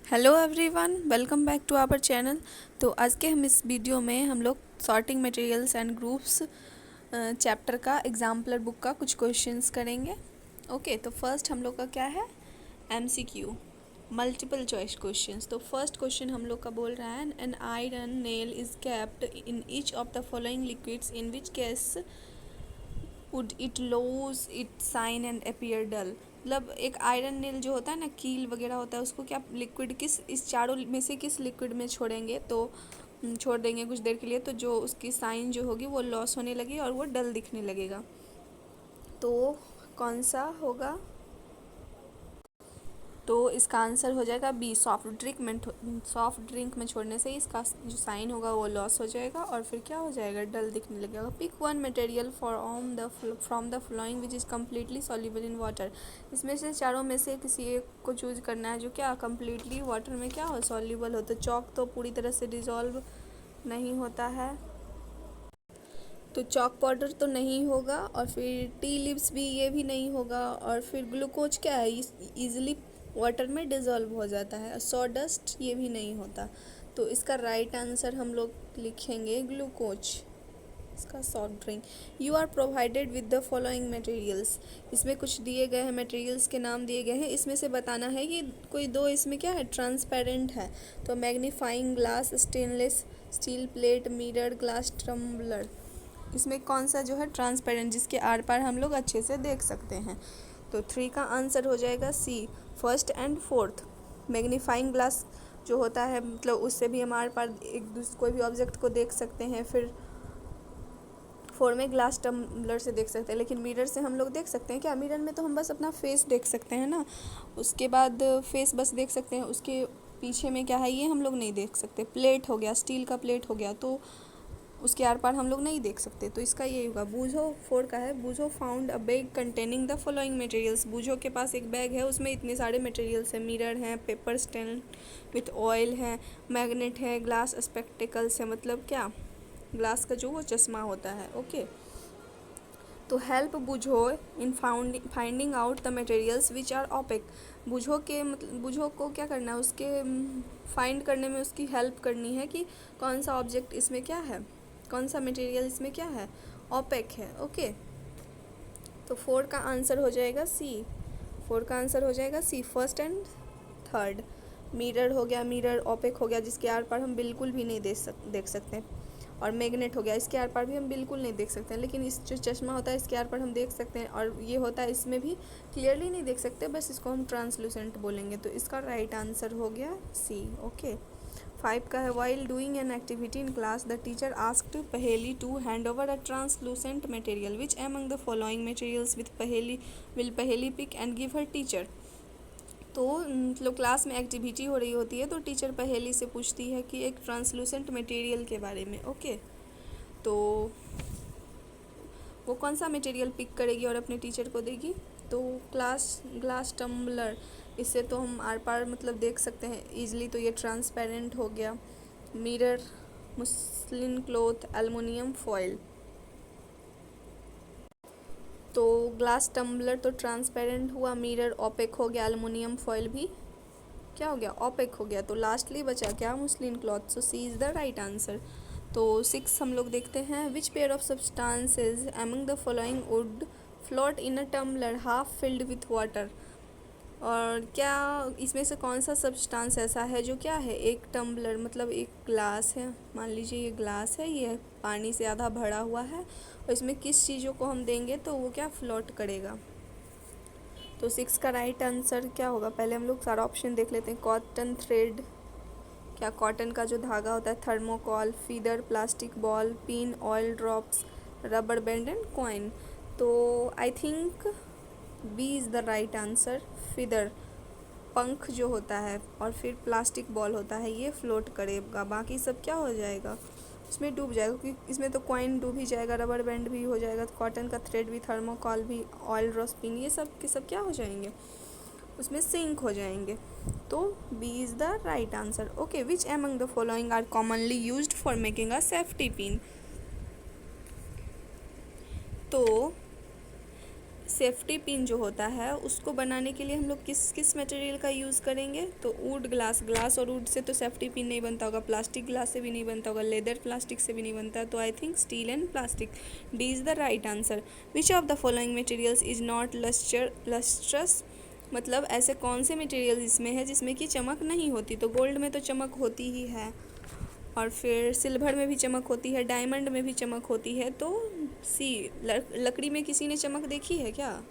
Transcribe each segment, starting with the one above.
Hello everyone, welcome back to our channel. तो आज के हम इस वीडियो में हम लोग sorting materials and groups chapter का एग्जाम्पलर बुक का कुछ क्वेश्चंस करेंगे। ओके, तो फर्स्ट हम लोग का क्या है, एमसीक्यू, मल्टीपल चॉइस क्वेश्चंस। तो फर्स्ट क्वेश्चन हम लोग का बोल रहा है, an iron nail is kept in each of the following liquids, in which case would it lose it shine and appear dull. मतलब एक आयरन नेल जो होता है ना, कील वगैरह होता है, उसको क्या लिक्विड किस, इस चारों में से किस लिक्विड में छोड़ेंगे तो छोड़ देंगे कुछ देर के लिए, तो जो उसकी साइन जो होगी वो लॉस होने लगी और वो डल दिखने लगेगा। तो कौन सा होगा? तो इसका आंसर हो जाएगा बी, सॉफ्ट ड्रिंक में छोड़ने से इसका जो साइन होगा वो लॉस हो जाएगा और फिर क्या हो जाएगा, डल दिखने लगेगा। Pick one material from the following which is completely soluble in water. इसमें से चारों में से किसी एक को चूज करना है जो क्या कम्प्लीटली वाटर में क्या हो, सॉल्युबल हो। तो चॉक तो पूरी तरह से डिजॉल्व नहीं होता है, तो चॉक पाउडर तो नहीं होगा, और फिर टी लिव्स भी, ये भी नहीं होगा, और फिर ग्लूकोज क्या है, इजीली वाटर में डिज़ोल्व हो जाता है। सॉडस्ट ये भी नहीं होता, तो इसका राइट आंसर हम लोग लिखेंगे ग्लूकोज, इसका soft drink. You are provided with the following materials. इसमें कुछ दिए गए हैं, मटेरियल्स के नाम दिए गए हैं, इसमें से बताना है कि कोई दो इसमें क्या है, ट्रांसपेरेंट है। तो magnifying glass, stainless steel plate, mirror, glass tumbler. इसमें कौन सा जो है ट्रांसपेरेंट, जिसके आर पार हम लोग अच्छे से देख सकते हैं। तो 3 का आंसर हो जाएगा C, first and fourth. Magnifying glass जो होता है, मतलब उससे भी हम आर पार एक दूसरे कोई भी ऑब्जेक्ट को देख सकते हैं। फिर 4 में ग्लास टम्बलर से देख सकते हैं, लेकिन मिरर से हम लोग देख सकते हैं क्या? मिरर में तो हम बस अपना फेस देख सकते हैं ना, उसके बाद फेस बस देख सकते हैं, उसके पीछे में क्या है ये हम लोग नहीं देख सकते। प्लेट हो गया, स्टील का प्लेट हो गया, तो उसके आर पार हम लोग नहीं देख सकते, तो इसका ये होगा। बूझो 4 का है, Boojho found a bag containing the following materials. Boojho के पास एक बैग है, उसमें इतने सारे मटेरियल्स हैं, मिरर हैं, पेपर स्टैंड विथ ऑयल है, मैग्नेट है, ग्लास स्पेक्टिकल्स है, मतलब क्या, ग्लास का जो वो चश्मा होता है। ओके, तो help Boojho in finding out the materials which are opaque. Boojho के मतलब बूझो को क्या करना है, उसके फाइंड करने में उसकी हेल्प करनी है कि कौन सा ऑब्जेक्ट इसमें क्या है, कौन सा मटेरियल इसमें क्या है, ओपेक है। ओके, तो 4 का आंसर हो जाएगा सी, 4 का आंसर हो जाएगा C, first and third. Mirror हो गया, मिरर ओपेक हो गया, जिसके आर पार हम बिल्कुल भी नहीं देख सकते। और मैग्नेट हो गया, इसके आर पार भी हम बिल्कुल नहीं देख सकते हैं, लेकिन इस जो चश्मा होता है इसके आर पार हम देख सकते हैं, और ये होता है इसमें भी क्लियरली नहीं देख सकते, बस इसको हम ट्रांसलूसेंट बोलेंगे। तो इसका राइट आंसर हो गया सी। ओके, 5 का है, while doing an activity in class the teacher asked Paheli to hand over a translucent material which among the following materials with Paheli will Paheli pick and give her teacher. तो मतलब class में activity हो रही होती है, तो टीचर पहेली से पूछती है कि एक ट्रांसलूसेंट मटेरियल के बारे में। ओके, तो वो कौन सा मटेरियल पिक करेगी और अपने टीचर को देगी? तो ग्लास टम्बलर, इससे तो हम आर पार मतलब देख सकते हैं ईजिली, तो ये ट्रांसपेरेंट हो गया। Mirror, muslin cloth, aluminium foil. तो ग्लास टम्बलर तो ट्रांसपेरेंट हुआ, मिरर ओपेक हो गया, एलुमिनियम फॉयल भी क्या हो गया, ओपेक हो गया। तो लास्टली बचा क्या, muslin cloth. So C is the right answer. तो 6 हम लोग देखते हैं, which pair of substances among the following would float in a tumbler half filled with water. और क्या इसमें से कौन सा सब्सटेंस ऐसा है जो क्या है, एक टम्बलर मतलब एक ग्लास है, मान लीजिए ये ग्लास है, ये पानी से आधा भरा हुआ है, और इसमें किस चीज़ों को हम देंगे तो वो क्या फ्लोट करेगा। तो 6 का राइट आंसर क्या होगा, पहले हम लोग सारा ऑप्शन देख लेते हैं। कॉटन थ्रेड, क्या कॉटन का जो धागा होता है, thermocol, feather, plastic ball, pin, oil drops, rubber band and coin. तो I think B is the right answer, feather, पंख जो होता है, और फिर प्लास्टिक बॉल होता है, ये फ्लोट करेगा, बाकी सब क्या हो जाएगा, इसमें डूब जाएगा, क्योंकि इसमें तो कॉइन डूब ही जाएगा, रबर बैंड भी हो जाएगा, कॉटन का थ्रेड भी, थर्मोकॉल भी, ऑयल ड्रॉप, पिन, ये सब के सब क्या हो जाएंगे, उसमें सिंक हो जाएंगे। तो B is the right answer. Okay, which among the following are commonly used for making a safety pin. तो सेफ्टी पिन जो होता है उसको बनाने के लिए हम लोग किस किस मटेरियल का यूज़ करेंगे? तो वुड, ग्लास, ग्लास और वुड से तो सेफ्टी पिन नहीं बनता होगा, प्लास्टिक ग्लास से भी नहीं बनता होगा, लेदर प्लास्टिक से भी नहीं बनता, तो I think steel and plastic, D is the right answer. Which of the following materials is not lustrous, मतलब ऐसे कौन से मटेरियल इसमें है जिसमें कि चमक नहीं होती? तो गोल्ड में तो चमक होती ही है, और फिर सिल्वर में भी चमक होती है, डायमंड में भी चमक होती है, तो सी। लकड़ी में किसी ने चमक देखी है क्या?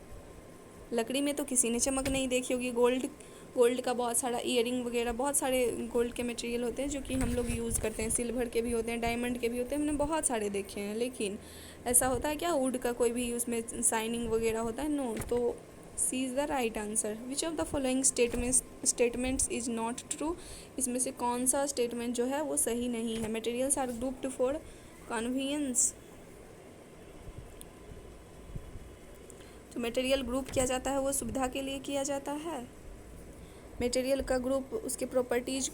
लकड़ी में तो किसी ने चमक नहीं देखी होगी। गोल्ड का बहुत सारा ईयरिंग वगैरह, बहुत सारे गोल्ड के मटेरियल होते हैं जो कि हम लोग यूज़ करते हैं, सिल्वर के भी होते हैं, डायमंड के भी होते हैं, हमने बहुत सारे देखे हैं। लेकिन ऐसा होता है क्या वुड का कोई भी उसमें शाइनिंग वगैरह होता है? नो। तो C is the right answer. Which of the following statements is not true, इसमें से कौन सा स्टेटमेंट जो है वो सही नहीं है? Materials are grouped for convenience, जो मटेरियल ग्रुप किया जाता है वो सुविधा के लिए किया जाता है। मटेरियल का ग्रुप उसके प्रॉपर्टीज़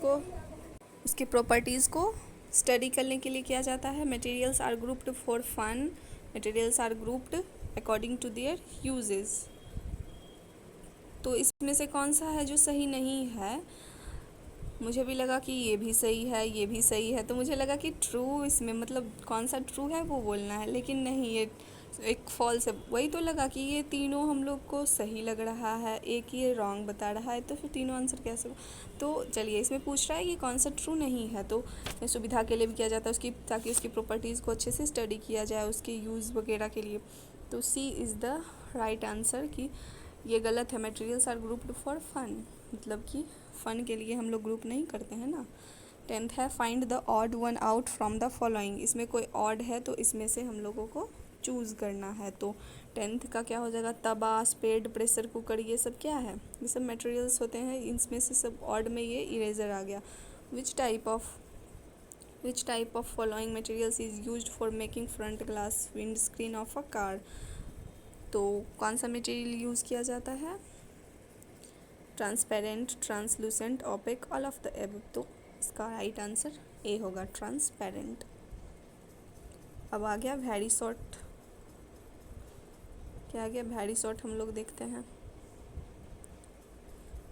को स्टडी करने के लिए किया जाता है। Materials are grouped for fun, materials are grouped according to their uses. तो इसमें से कौन सा है जो सही नहीं है? मुझे भी लगा कि ये भी सही है, ये भी सही है, तो मुझे लगा कि ट्रू, इसमें मतलब कौन सा ट्रू है वो बोलना है, लेकिन नहीं, ये एक फॉल्स है। वही तो लगा कि ये तीनों हम लोग को सही लग रहा है, एक ये रॉन्ग बता रहा है, तो फिर तीनों आंसर कैसे हो? तो चलिए, इसमें पूछ रहा है कि कौन सा ट्रू नहीं है, तो सुविधा के लिए भी किया जाता है उसकी, ताकि उसकी प्रॉपर्टीज़ को अच्छे से स्टडी किया जाए उसके यूज़ वगैरह के लिए। तो C is the right answer कि ये गलत है। Materials are grouped for fun, मतलब कि फ़न के लिए हम लोग ग्रुप नहीं करते हैं ना। 10th है find the odd one out from the following, इसमें कोई ऑड है तो इसमें से हम लोगों को चूज़ करना है। तो 10th का क्या हो जाएगा? तवा, स्पेड, प्रेशर कुकर, ये सब क्या है? ये सब मटेरियल्स होते हैं, इसमें से सब ऑड में ये इरेजर आ गया। Which type of following materials is used for making front glass windscreen of a car, तो कौन सा मटेरियल यूज़ किया जाता है? Transparent, translucent, opaque, all of the above. तो इसका राइट आंसर ए होगा, ट्रांसपेरेंट। अब आ गया वेरी शॉर्ट, क्या आ गया? वेरी शॉर्ट हम लोग देखते हैं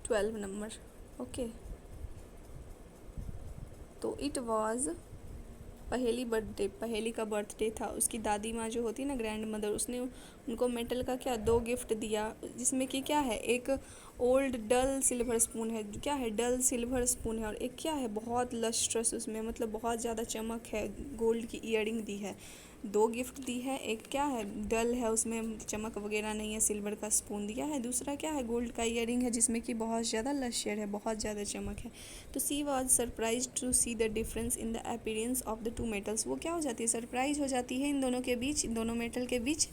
12 नंबर। ओके, तो इट वाज पहेली का बर्थडे था। उसकी दादी माँ जो होती है ना, ग्रैंड मदर, उसने उनको मेटल का क्या 2 गिफ्ट दिया, जिसमें कि क्या है? एक ओल्ड डल सिल्वर स्पून है, क्या है? डल सिल्वर स्पून है, और एक क्या है? बहुत लस्ट्रस, उसमें मतलब बहुत ज़्यादा चमक है, गोल्ड की ईयरिंग दी है। 2 गिफ्ट दी है, एक क्या है? डल है, उसमें चमक वगैरह नहीं है, सिल्वर का स्पून दिया है। दूसरा क्या है? गोल्ड का ईयरिंग है, जिसमें कि बहुत ज़्यादा लश्यर है, बहुत ज़्यादा चमक है। तो she was surprise to see the difference in the appearance of the 2 metals. वो क्या हो जाती है? सरप्राइज हो जाती है इन दोनों के बीच, इन दोनों मेटल के बीच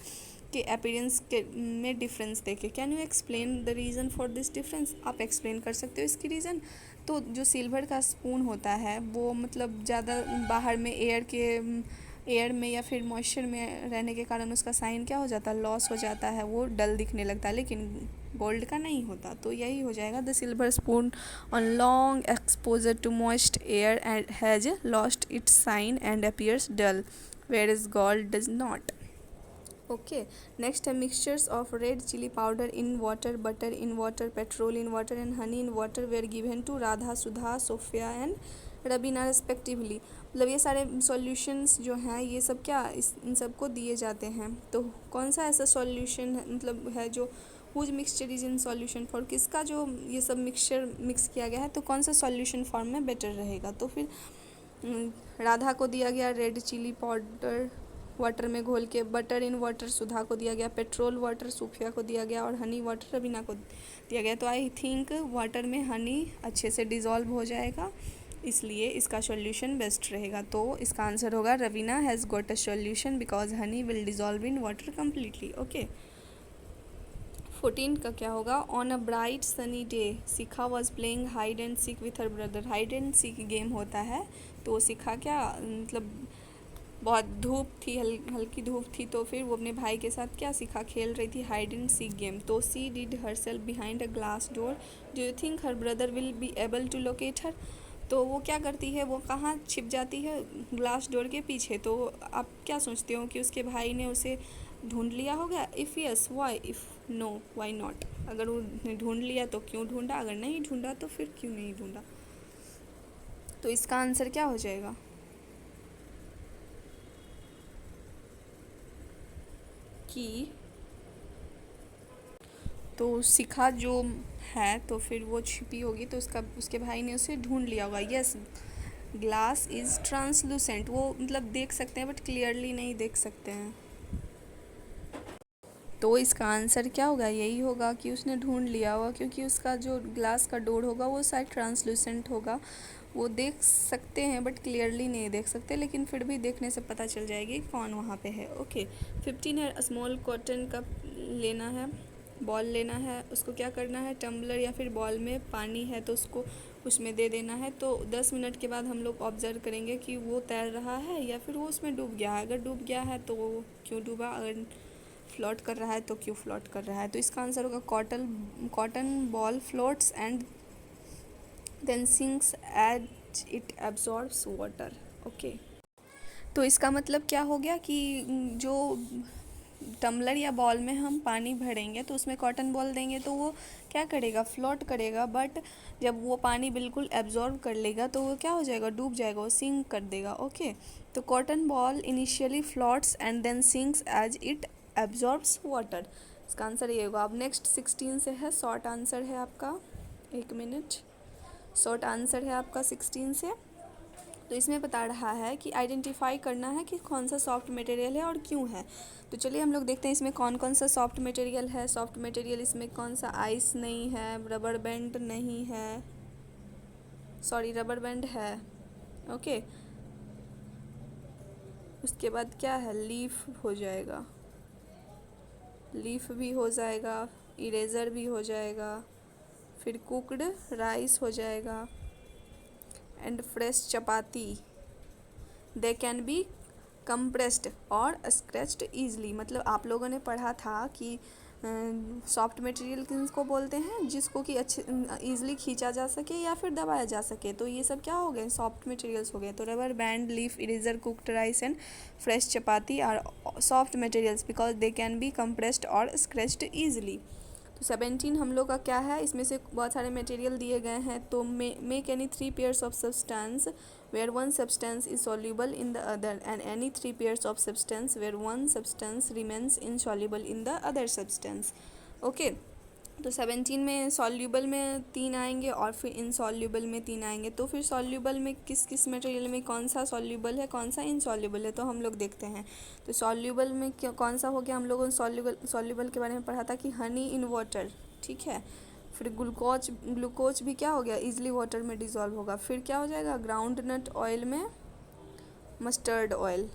के अपीयरेंस के में डिफरेंस देखे। Can you explain the reason for this difference? आप एक्सप्लेन कर सकते हो इसकी रीज़न? तो जो सिल्वर का स्पून होता है वो मतलब ज़्यादा बाहर में एयर में या फिर मॉइस्चर में रहने के कारण उसका साइन क्या हो जाता है? लॉस हो जाता है, वो डल दिखने लगता है, लेकिन गोल्ड का नहीं होता। तो यही हो जाएगा, the silver spoon on long exposure to moist air and has lost its shine and appears dull, whereas gold does not. Okay, next है mixtures of red chilli powder in water, butter in water, petrol in water and honey in water were given to Radha, Sudha, Sophia and Rabina respectively. मतलब ये सारे solutions जो हैं ये सब क्या इन सबको दिए जाते हैं। तो कौन सा ऐसा सॉल्यूशन है, मतलब है जो whose mixture is in solution for, किसका जो ये सब मिक्सचर मिक्स किया गया है, तो कौन सा सॉल्यूशन फॉर्म में बेटर रहेगा? तो फिर राधा को दिया गया रेड चिली पाउडर वाटर में घोल के, बटर इन वाटर सुधा को दिया गया, पेट्रोल वाटर सूफिया को दिया गया, और हनी वाटर रवीना को दिया गया। तो आई थिंक वाटर में हनी अच्छे से डिज़ोल्व हो जाएगा, इसलिए इसका सॉल्यूशन बेस्ट रहेगा। तो इसका आंसर होगा Raveena has got a solution because Honey will dissolve in water completely. Okay, 14 का क्या होगा? On a bright sunny day Shikha was playing hide and seek with her brother. Hide and seek game होता है, तो शिखा क्या मतलब बहुत धूप थी, हल्की धूप थी, तो फिर वो अपने भाई के साथ क्या शिखा खेल रही थी? Hide and seek game. तो she did herself behind a glass door, do you think her brother will be able to locate her? तो वो क्या करती है? वो कहाँ छिप जाती है? ग्लास डोर के पीछे। तो आप क्या सोचते हो कि उसके भाई ने उसे ढूंढ लिया होगा? If yes why, if no, why not? अगर उसने ढूंढ लिया तो क्यों ढूंढा, अगर नहीं ढूंढा तो फिर क्यों नहीं ढूंढा? तो इसका आंसर क्या हो जाएगा? कि तो शिखा जो है तो फिर वो छिपी होगी, तो उसका उसके भाई ने उसे ढूंढ लिया होगा। यस, ग्लास इज़ ट्रांसलूसेंट, वो मतलब देख सकते हैं बट क्लियरली नहीं देख सकते हैं। तो इसका आंसर क्या होगा? यही होगा कि उसने ढूंढ लिया होगा, क्योंकि उसका जो ग्लास का डोर होगा वो शायद ट्रांसलूसेंट होगा। वो देख सकते हैं बट क्लियरली नहीं देख सकते, लेकिन फिर भी देखने से पता चल जाएगी कौन वहाँ पे है। ओके। 15 है, स्मॉल कॉटन कप लेना है, बॉल लेना है, उसको क्या करना है, टम्बलर या फिर बॉल में पानी है तो उसको उसमें दे देना है। तो 10 मिनट के बाद हम लोग ऑब्जर्व करेंगे कि वो तैर रहा है या फिर वो उसमें डूब गया है। अगर डूब गया है तो वो क्यों डूबा, अगर फ्लोट कर रहा है तो क्यों फ्लोट कर रहा है। तो इसका आंसर होगा cotton ball floats and then sinks as it absorbs water. Okay. तो इसका मतलब क्या हो गया कि जो टम्बलर या बॉल में हम पानी भरेंगे तो उसमें कॉटन बॉल देंगे तो वो क्या करेगा, फ्लोट करेगा। बट जब वो पानी बिल्कुल एब्जॉर्ब कर लेगा तो वो क्या हो जाएगा, डूब जाएगा, वो सिंक कर देगा। ओके। तो cotton ball initially floats and then sinks as it absorbs water. इसका आंसर ये होगा। अब नेक्स्ट 16 से है, शॉर्ट आंसर है आपका, 1 मिनट। शॉर्ट आंसर है आपका 16 से। तो इसमें बता रहा है कि आइडेंटिफाई करना है कि कौन सा सॉफ्ट मटेरियल है और क्यों है। तो चलिए हम लोग देखते हैं इसमें कौन कौन सा सॉफ्ट मटेरियल है। सॉफ्ट मटेरियल इसमें कौन सा, आइस नहीं है, रबर बैंड नहीं है, सॉरी रबर बैंड है। ओके। उसके बाद क्या है, लीफ हो जाएगा, लीफ भी हो जाएगा, इरेज़र भी हो जाएगा, फिर कुकड राइस हो जाएगा, and fresh chapati. They can be compressed और स्क्रैच्ड ईजली। मतलब आप लोगों ने पढ़ा था कि सॉफ्ट मटेरियल किसको बोलते हैं, जिसको कि अच्छे ईजिली खींचा जा सके या फिर दबाया जा सके। तो ये सब क्या हो गए, सॉफ्ट मटेरियल्स हो गए। तो rubber band, leaf, eraser, cooked rice and fresh chapati are soft materials because they can be compressed और स्क्रैच्ड ईजिली। तो 17 हम लोग का क्या है, इसमें से बहुत सारे मटेरियल दिए गए हैं। तो make any 3 pairs of substance where one substance is soluble in the other and any 3 pairs of substance where one substance remains insoluble in the other substance. Okay. तो 17 में सॉल्यूबल में 3 आएंगे और फिर इनसॉल्यूबल में 3 आएंगे। तो फिर सॉल्यूबल में किस किस मटेरियल में कौन सा सॉल्यूबल है, कौन सा इनसॉल्यूबल है, तो हम लोग देखते हैं। तो सॉल्यूबल में कौन सा हो गया, हम लोगों ने सॉल्यूबल के बारे में पढ़ा था कि हनी इन वाटर, ठीक है। फिर ग्लूकोज भी क्या हो गया, इजली वाटर में डिज़ोल्व होगा। फिर क्या हो जाएगा, ग्राउंड नट ऑयल में मस्टर्ड ऑयल।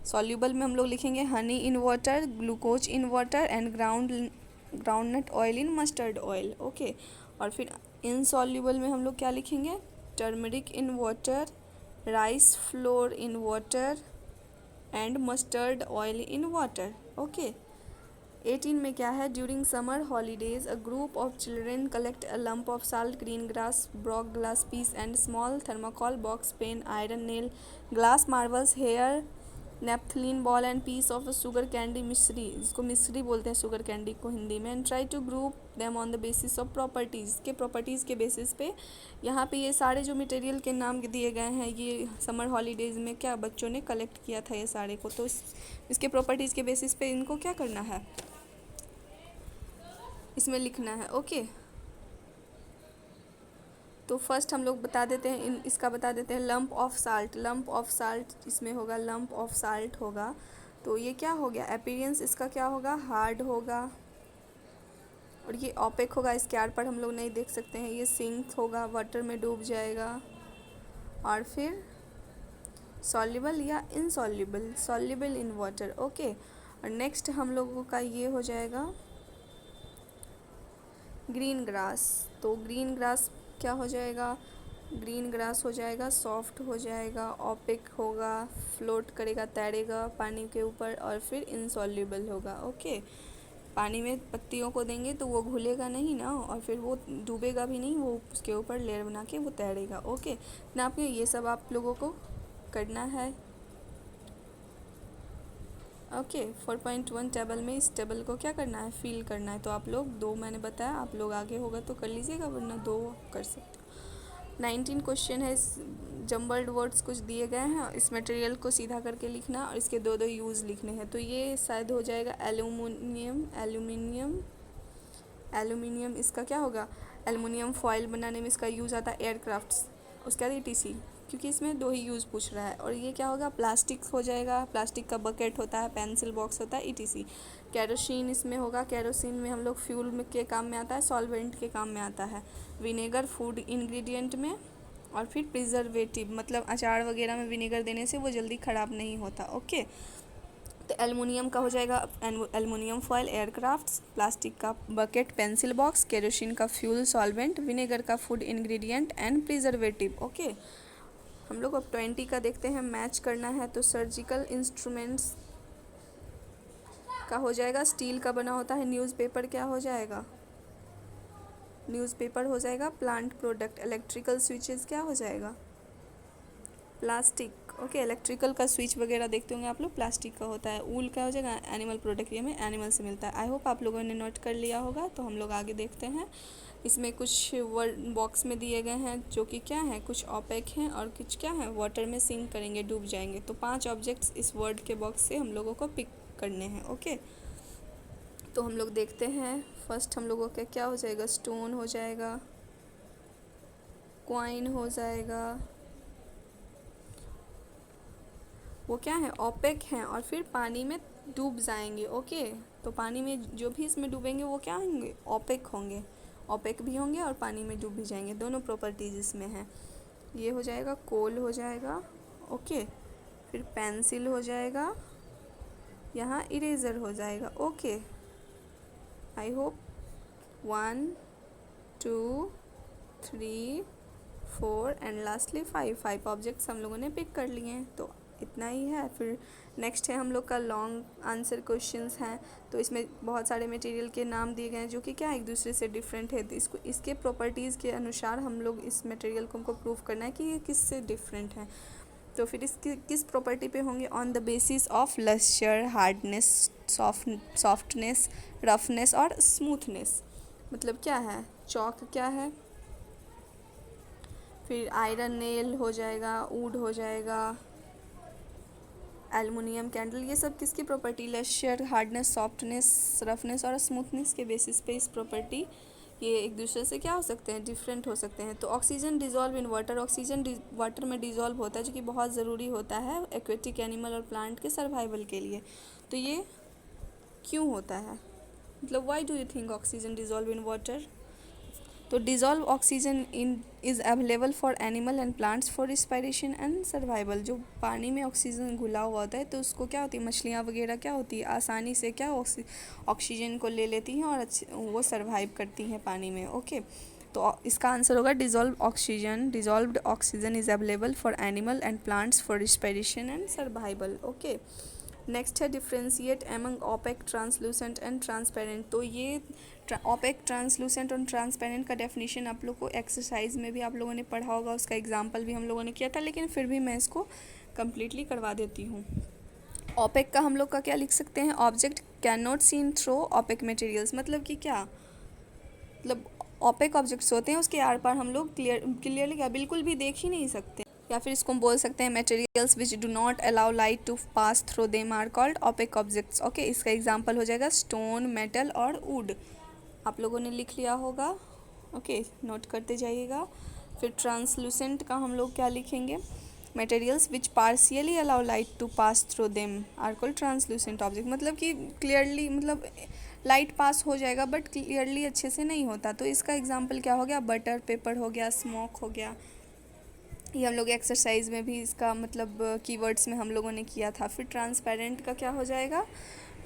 सॉल्यूबल में हम लोग लिखेंगे honey in water, glucose in water and groundnut oil in mustard oil. Okay. और फिर इनसॉल्यूबल में हम लोग क्या लिखेंगे, turmeric in water, rice flour in water and mustard oil in water. Okay. 18 में क्या है, during summer holidays a group of children collect a lump of salt, green grass, broken glass piece and small thermocol box, pen, iron nail, glass marbles, hair naphthalene ball and piece of sugar candy, मिश्री, जिसको मिश्री बोलते हैं sugar candy को हिंदी में। And try to group them on the basis of properties, के properties के basis पे। यहाँ पे ये सारे जो मटेरियल के नाम दिए गए हैं, ये समर हॉलीडेज़ में क्या बच्चों ने कलेक्ट किया था ये सारे को। तो इसके प्रॉपर्टीज़ के बेसिस पे इनको क्या करना है, इसमें लिखना है। ओके। तो फर्स्ट हम लोग बता देते हैं, इसका बता देते हैं lump of salt. Lump of salt इसमें होगा, लंप ऑफ साल्ट होगा। तो ये क्या हो गया, अपीयरेंस इसका क्या होगा, हार्ड होगा और ये ओपेक होगा, इसके आर पर हम लोग नहीं देख सकते हैं। ये सिंक होगा, वाटर में डूब जाएगा। और फिर सॉल्युबल या insoluble, soluble in water. Okay. और नेक्स्ट हम लोगों का ये हो जाएगा ग्रीन ग्रास। तो ग्रीन ग्रास क्या हो जाएगा, ग्रीन ग्रास हो जाएगा, सॉफ्ट हो जाएगा, ओपेक होगा, फ्लोट करेगा, तैरेगा पानी के ऊपर, और फिर इनसॉल्युबल होगा। ओके। पानी में पत्तियों को देंगे तो वो घुलेगा नहीं ना, और फिर वो डूबेगा भी नहीं, वो उसके ऊपर लेयर बना के वो तैरेगा। ओके ना। आपने ये सब आप लोगों को करना है। ओके 4.1 टेबल में इस टेबल को क्या करना है, फिल करना है। तो आप लोग दो, मैंने बताया, आप लोग आगे होगा तो कर लीजिएगा, वरना दो कर सकते हो। 19 क्वेश्चन है, जम्बल्ड वर्ड्स कुछ दिए गए हैं, इस मटेरियल को सीधा करके लिखना और इसके दो दो यूज़ लिखने हैं। तो ये शायद हो जाएगा एल्यूमिनियम, एल्यूमिनियम, एल्यूमिनियम इसका क्या होगा, एल्युमिनियम फॉयल बनाने में इसका यूज़ आता है एयरक्राफ्ट्स, उसके बाद ईटीसी, क्योंकि इसमें दो ही यूज़ पूछ रहा है। और ये क्या होगा, प्लास्टिक हो जाएगा, प्लास्टिक का बकेट होता है, पेंसिल बॉक्स होता है, ईटीसी। कैरोसिन इसमें होगा, कैरोसिन में हम लोग फ्यूल में के काम में आता है, सॉल्वेंट के काम में आता है। विनेगर फूड इंग्रेडिएंट में, और फिर प्रिजर्वेटिव मतलब अचार वगैरह में विनेगर देने से वो जल्दी ख़राब नहीं होता। ओके, तो एल्युमिनियम का हो जाएगा एल्युमिनियम फॉयल एयरक्राफ्ट्स, प्लास्टिक का बकेट पेंसिल बॉक्स, केरोसिन का फ्यूल सॉल्वेंट, विनेगर का food ingredient and preservative. Okay, हम लोग अब 20 का देखते हैं, मैच करना है। तो सर्जिकल इंस्ट्रूमेंट्स का हो जाएगा, स्टील का बना होता है। न्यूज़पेपर क्या हो जाएगा, न्यूज़पेपर हो जाएगा। प्लांट प्रोडक्ट, इलेक्ट्रिकल स्विचेस क्या हो जाएगा, प्लास्टिक। ओके, इलेक्ट्रिकल का स्विच वगैरह देखते होंगे आप लोग, प्लास्टिक का होता है। ऊल क्या हो जाएगा, एनिमल प्रोडक्ट, ये में एनिमल से मिलता है। आई होप आप लोगों ने नोट कर लिया होगा। तो हम लोग आगे देखते हैं। इसमें कुछ वर्ड बॉक्स में दिए गए हैं जो कि क्या है, कुछ ऑपेक हैं और कुछ क्या है, वाटर में सिंक करेंगे, डूब जाएंगे। तो 5 ऑब्जेक्ट्स इस वर्ड के बॉक्स से हम लोगों को पिक करने हैं। ओके, तो हम लोग देखते हैं। फर्स्ट हम लोगों का क्या हो जाएगा, स्टोन हो जाएगा, क्वाइन हो जाएगा, वो क्या है, ओपेक हैं, और फिर पानी में डूब जाएंगे। ओके, तो पानी में जो भी इसमें डूबेंगे वो क्या होंगे, ओपेक होंगे, ओपेक भी होंगे और पानी में डूब भी जाएंगे, दोनों प्रॉपर्टीज इसमें हैं। ये हो जाएगा, कोल हो जाएगा। ओके, फिर पेंसिल हो जाएगा, यहाँ इरेज़र हो जाएगा। Okay, I hope 1 2 3 4 and lastly 5 objects हम लोगों ने पिक कर लिए हैं। तो इतना ही है। फिर नेक्स्ट है हम लोग का लॉन्ग आंसर क्वेश्चंस हैं। तो इसमें बहुत सारे मटेरियल के नाम दिए गए हैं जो कि क्या एक दूसरे से डिफरेंट है। तो इसको इसके प्रॉपर्टीज़ के अनुसार हम लोग इस मटेरियल को हमको प्रूव करना है कि ये किससे डिफरेंट है। तो फिर इसकी किस प्रॉपर्टी पे होंगे, on the basis of lustre, hardness, softness, roughness और स्मूथनेस। मतलब क्या है, चौक क्या है, फिर आयरन नेल हो जाएगा, वुड हो जाएगा, एल्युमिनियम कैंडल, ये सब किसकी property, lustre, hardness, softness, roughness और स्मूथनेस के बेसिस पे इस प्रॉपर्टी ये एक दूसरे से क्या हो सकते हैं, डिफरेंट हो सकते हैं। तो oxygen dissolve in water, oxygen water में डिजॉल्व होता है जो कि बहुत ज़रूरी होता है एक्वेटिक एनिमल और प्लांट के सर्वाइवल के लिए। तो ये क्यों होता है, मतलब why do you think oxygen dissolve in water. तो dissolve oxygen in is available for animal and plants for respiration and survival. जो पानी में ऑक्सीजन घुला हुआ होता है तो उसको क्या होती है, मछलियाँ वगैरह क्या होती है, आसानी से क्या ऑक्सीजन को ले लेती हैं और वो सर्वाइव करती हैं पानी में। ओके, तो इसका आंसर होगा dissolve oxygen, dissolved oxygen is available for animal and plants for respiration and survival. Okay, next है differentiate among opaque, translucent and transparent. तो ये ओपेक, ट्रांसलूसेंट और ट्रांसपेरेंट का डेफिनेशन आप लोग को एक्सरसाइज में भी आप लोगों ने पढ़ा होगा, उसका एग्जांपल भी हम लोगों ने किया था, लेकिन फिर भी मैं इसको कम्प्लीटली करवा देती हूँ। ओपेक का हम लोग का क्या लिख सकते हैं, object can not seen through opaque materials. मतलब कि क्या, मतलब ओपेक ऑब्जेक्ट्स होते हैं उसके आर पार हम लोग क्लियरली क्या बिल्कुल भी देख ही नहीं सकते। या फिर इसको हम बोल सकते हैं materials which do not allow light to pass through them are called opaque objects. Okay, इसका एग्जांपल हो जाएगा स्टोन, मेटल और वुड। आप लोगों ने लिख लिया होगा। ओके, नोट करते जाइएगा। फिर ट्रांसलूसेंट का हम लोग क्या लिखेंगे, materials which partially allow light to pass through them are called translucent object. मतलब कि क्लियरली, मतलब लाइट पास हो जाएगा बट क्लियरली अच्छे से नहीं होता। तो इसका एग्जांपल क्या हो गया, बटर पेपर हो गया, स्मोक हो गया। ये हम लोग एक्सरसाइज में भी इसका मतलब कीवर्ड्स में हम लोगों ने किया था। फिर ट्रांसपेरेंट का क्या हो जाएगा,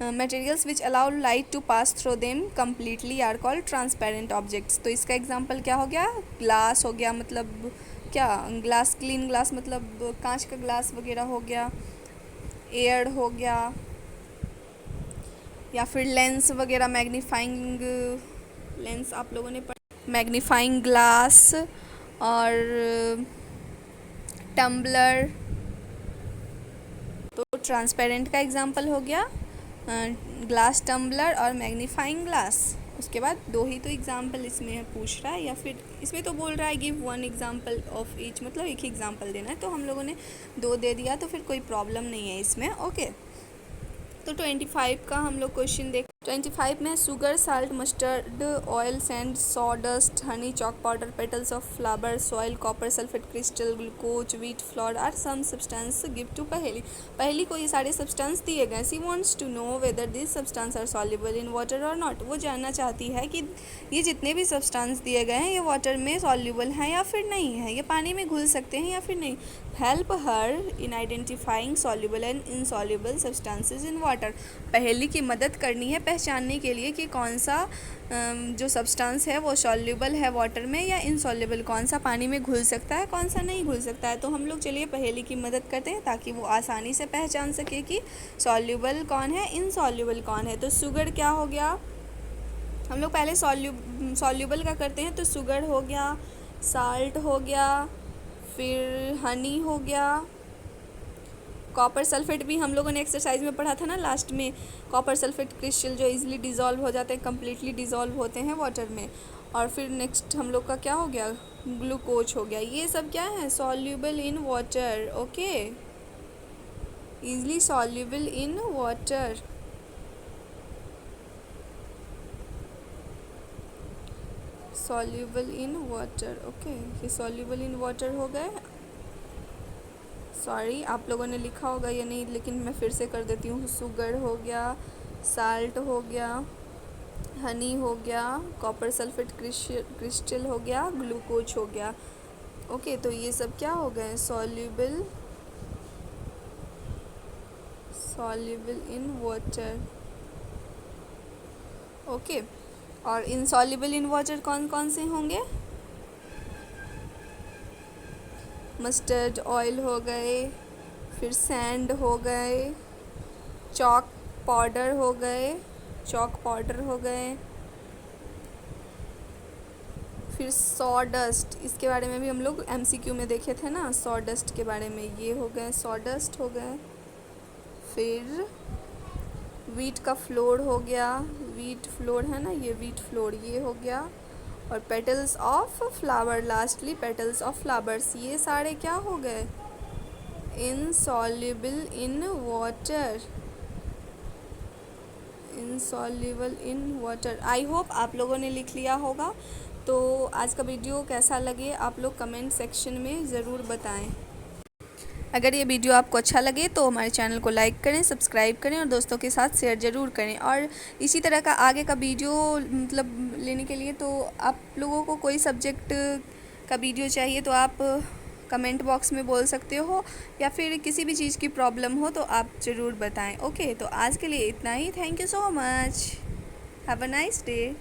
materials which allow light to pass through them completely are called transparent objects. तो इसका एग्जांपल क्या हो गया, ग्लास हो गया, मतलब क्या, ग्लास, क्लीन ग्लास मतलब कांच का ग्लास वगैरह हो गया, एयर हो गया, या फिर लेंस वगैरह, मैग्नीफाइंग लेंस आप लोगों ने मैग्नीफाइंग ग्लास और टम्बलर। तो ट्रांसपेरेंट का एग्जांपल हो गया, ग्लास टम्बलर और मैग्नीफाइंग ग्लास। उसके बाद 2 ही तो एग्जांपल इसमें पूछ रहा है, या फिर इसमें तो बोल रहा है गिव 1 एग्जांपल ऑफ ईच, मतलब एक ही एग्जांपल देना है, तो हम लोगों ने 2 दे दिया, तो फिर कोई प्रॉब्लम नहीं है इसमें। ओके, तो 25 का हम लोग क्वेश्चन देख। 25 में sugar, salt, mustard oil, sand, sawdust, honey, chalk powder, petals of flower, soil, copper sulphate crystal, glucose, wheat flour are some substance give to पहली को ये सारे सब्सटेंस दिए गए। She wants to know whether this substance are soluble in water और not. वो जानना चाहती है कि ये जितने भी सब्सटेंस दिए गए हैं ये वाटर में सॉल्युबल हैं या फिर नहीं है, ये पानी में घुल सकते हैं या फिर नहीं। Help her in identifying soluble and insoluble substances in water. पहेली की मदद करनी है पहचानने के लिए कि कौन सा जो सब्सटेंस है वो सॉल्युबल है वाटर में या इनसॉल्युबल, कौन सा पानी में घुल सकता है कौन सा नहीं घुल सकता है। तो हम लोग चलिए पहेली की मदद करते हैं ताकि वो आसानी से पहचान सके कि सॉल्युबल कौन है इनसॉल्युबल कौन है। तो शुगर क्या हो गया, हम लोग पहले सॉल्युबल का करते हैं। तो शुगर हो गया, साल्ट हो गया, फिर हनी हो गया, कॉपर सल्फेट भी हम लोगों ने एक्सरसाइज में पढ़ा था ना लास्ट में, कॉपर सल्फेट क्रिस्टल जो इजीली डिज़ोल्व हो जाते हैं, कम्प्लीटली डिज़ोल्व होते हैं वाटर में। और फिर नेक्स्ट हम लोग का क्या हो गया, ग्लूकोज हो गया। ये सब क्या है, soluble in water. Okay, easily soluble in water. Soluble in water. Okay, ये सॉल्युबल इन वाटर हो गए। सॉरी आप लोगों ने लिखा होगा या नहीं, लेकिन मैं फिर से कर देती हूँ। शुगर हो गया, साल्ट हो गया, हनी हो गया, कॉपर सल्फेट क्रिस्टल हो गया, ग्लूकोज हो गया। ओके, तो ये सब क्या हो गए, सॉल्युबल इन वाटर। ओके, और इनसॉल्युबल इन वाटर कौन कौन से होंगे, मस्टर्ड ऑयल हो गए, फिर सैंड हो गए, चॉक पाउडर हो गए, फिर सॉडस्ट, इसके बारे में भी हम लोग MCQ में देखे थे ना, सॉडस्ट के बारे में, ये हो गए सॉडस्ट हो गए। फिर व्हीट का फ्लोर हो गया, व्हीट फ्लोर है ना, ये व्हीट फ्लोर ये हो गया। और petals of flower, lastly petals of flowers, ये सारे क्या हो गए, insoluble in water. I hope आप लोगों ने लिख लिया होगा। तो आज का वीडियो कैसा लगे आप लोग कमेंट सेक्शन में ज़रूर बताएं। अगर ये वीडियो आपको अच्छा लगे तो हमारे चैनल को लाइक करें, सब्सक्राइब करें और दोस्तों के साथ शेयर ज़रूर करें। और इसी तरह का आगे का वीडियो मतलब लेने के लिए तो आप लोगों को कोई सब्जेक्ट का वीडियो चाहिए तो आप कमेंट बॉक्स में बोल सकते हो, या फिर किसी भी चीज़ की प्रॉब्लम हो तो आप ज़रूर बताएं। ओके, तो आज के लिए इतना ही। Thank you so much, have a nice day.